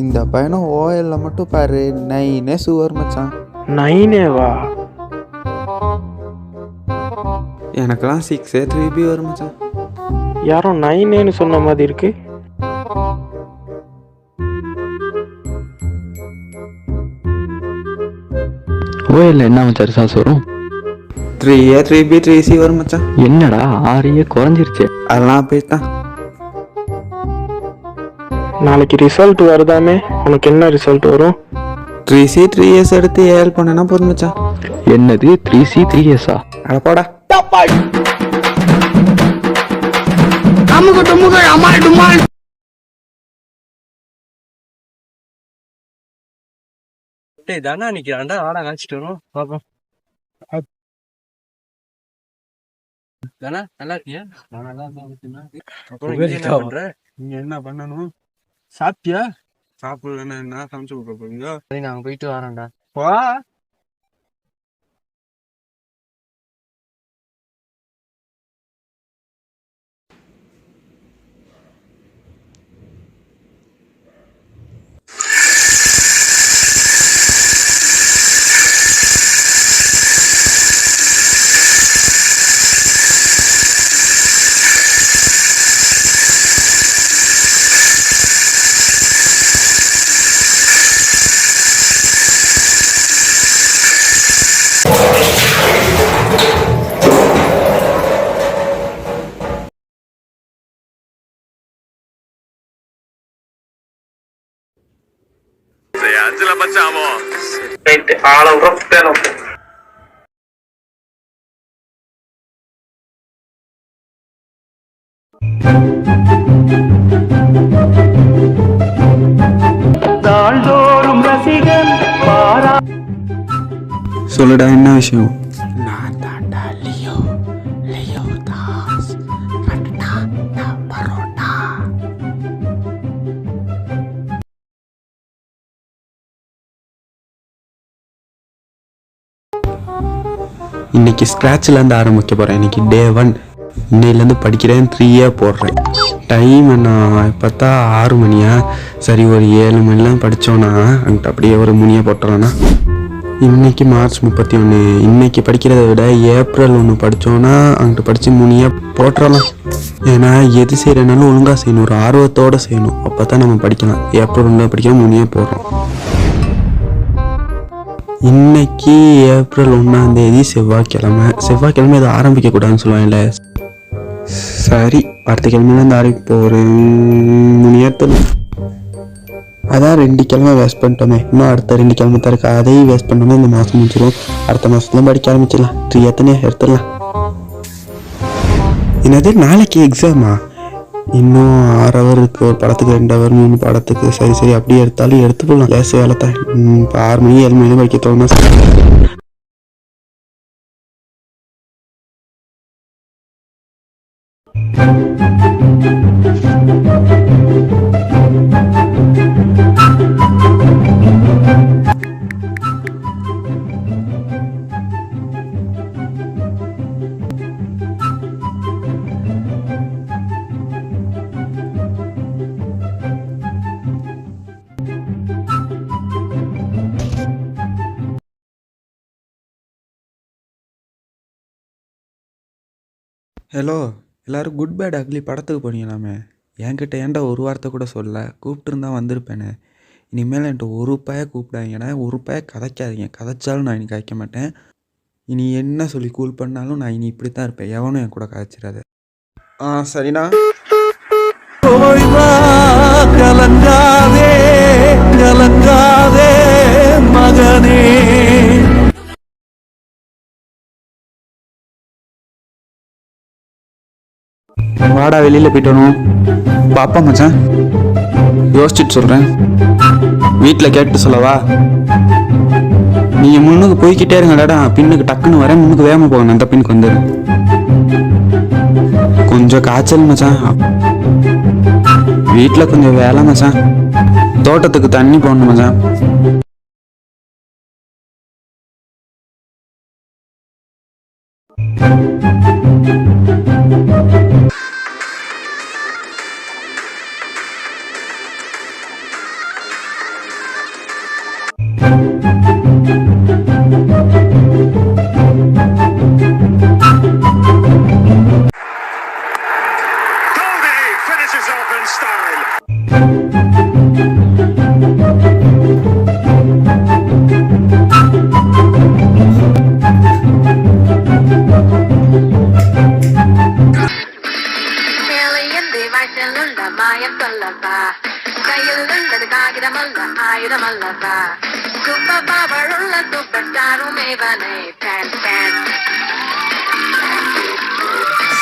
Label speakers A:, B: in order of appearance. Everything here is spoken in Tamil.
A: இந்த பையனும் ஓஎல்ல மட்டும் பாரு 9 சுவர் மச்சான்.
B: 9
A: எனக்கெல்லாம் 6 3B வரும் மச்சான்.
B: யாரும் 9 சொன்ன மாதிரி இருக்கு.
C: ஓஎல்ல என்ன மச்சான் ரிசல்ட்ஸ் வரும்?
A: 3A 3B 3C வரும் மச்சான்.
C: என்னடா 6 குறைஞ்சிருச்சு.
A: அதெல்லாம் போயிட்டான்.
B: நாளைக்கு ரிசல்ட் வருதாமே, உனக்கு என்ன ரிசல்ட் வரும்?
A: 3C 3S எடுத்து ஏல் பண்ணனா போதும் மச்சான்.
C: என்னது 3C 3Sஆ?
A: அட போடா.
D: டேய் தானா நிக்கிறான்டா, ஆடா காய்ச்சிட்டு வரும் பாப்போம். தானா நல்லா இருக்கியா? நான் நல்லா இருக்கேன். அப்புறம் இங்க என்ன பண்ற?
A: நீங்க என்ன பண்ணணும்? சாப்பிட்டியா? சாப்பிடலன்னா என்ன சமைச்சு கொடுக்க போறீங்க?
D: சரி நாங்க போயிட்டு வரோம்டா.
A: வா.
E: ce la facciamo?
A: சொல்லுடா, என்ன விஷயம்?
F: நான் தாண்டா லியோ தாஸ் பரோட்டா.
A: இன்னைக்கு ஸ்க்ராட்ச்லேருந்து ஆரம்பிக்க போகிறேன். இன்னைக்கு டே 1. இன்னையிலேருந்து படிக்கிறேன். 3A போடுறேன். டைம் என்ன பார்த்தா 6 மணியா? சரி, ஒரு 7 மணிலாம் படித்தோன்னா அங்கிட்ட அப்படியே ஒரு முனியாக போட்டுறோன்னா. இன்னைக்கு மார்ச் 31. இன்னைக்கு படிக்கிறத விட ஏப்ரல் 1 படித்தோன்னா அங்கிட்ட படித்து முனியாக போட்டுறலாம். ஏன்னா எது செய்கிறனாலும் ஒழுங்காக செய்யணும், ஒரு ஆர்வத்தோடு செய்யணும். அப்போ தான் நம்ம படிக்கலாம். ஏப்ரல் 1 படிக்க முனியாக போடுறோம். இன்னைக்கு ஏப்ரல் 1 செவ்வாய்க்கிழமை இதை ஆரம்பிக்கக்கூடாதுன்னு சொல்லுவாங்கல்ல. சரி, அடுத்த கிழமையிலேருந்து ஆரம்பிப்போ. ஒரு 3 ஏப்ரல். அதான் 2 கிழமை வேஸ்ட் பண்ணிட்டோமே. இன்னும் அடுத்த 2 கிழமை தான் இருக்கு. அதையும் வேஸ்ட் பண்ணோம்னா இந்த மாதம் முடிச்சிடும். அடுத்த மாதத்துல படிக்க ஆரம்பிச்சிடலாம். 3 எத்தனையே எடுத்துடலாம். என்னது, நாளைக்கு எக்ஸாமா? இன்னும் 6 ஹவர் இருக்குது. ஒரு படத்துக்கு 2 ஹவர், 3 படத்துக்கு. சரி அப்படியே எடுத்தாலும் எடுத்து போகலாம். லேசு வேலை தான். இப்போ 6 மணி 7 மணி படிக்க தோணுனா ஹலோ எல்லோரும், குட் பேட் அக்லி படத்துக்கு போனீங்களாமே. என்கிட்ட ஏன்டா ஒரு வார்த்தை கூட சொல்ல? கூப்பிட்டுருந்தா வந்திருப்பேனே. இனிமேல் என்கிட்ட ஒரு பைய கூப்பிடாதீங்கன்னா, ஒரு பைய கதைக்காதீங்க. கதைச்சாலும் நான் இனி கதைக்க மாட்டேன். இனி என்ன சொல்லி கூல் பண்ணாலும் நான் இனி இப்படி தான் இருப்பேன். எவனும் என் கூட கதைச்சிடாது. சரிண்ணா. கலங்காதே மகனே. வாடா, வெளியில் போயிட்டு வரணும். பாப்பா மச்சான், யோசிச்சுட்டு சொல்கிறேன். வீட்டில் கேட்டு சொல்லவா? நீங்கள் முன்னுக்கு போய்கிட்டே இருங்கடாடா. பின்னுக்கு டக்குன்னு வரேன். முன்னுக்கு வேகமாக போகணும். அந்த பின்னுக்கு வந்துடு. கொஞ்சம் காய்ச்சல் மச்சான். வீட்டில் கொஞ்சம் வேலை மச்சான். தோட்டத்துக்கு தண்ணி போடணும் மச்சான்.
G: நியாயம் சொல்லவா கையில் உள்ளது காகிதமல்ல ஆயுதமல்லவா சூப்பர் பவர் உள்ள சூப்பர் ஸ்டாரும் இவனே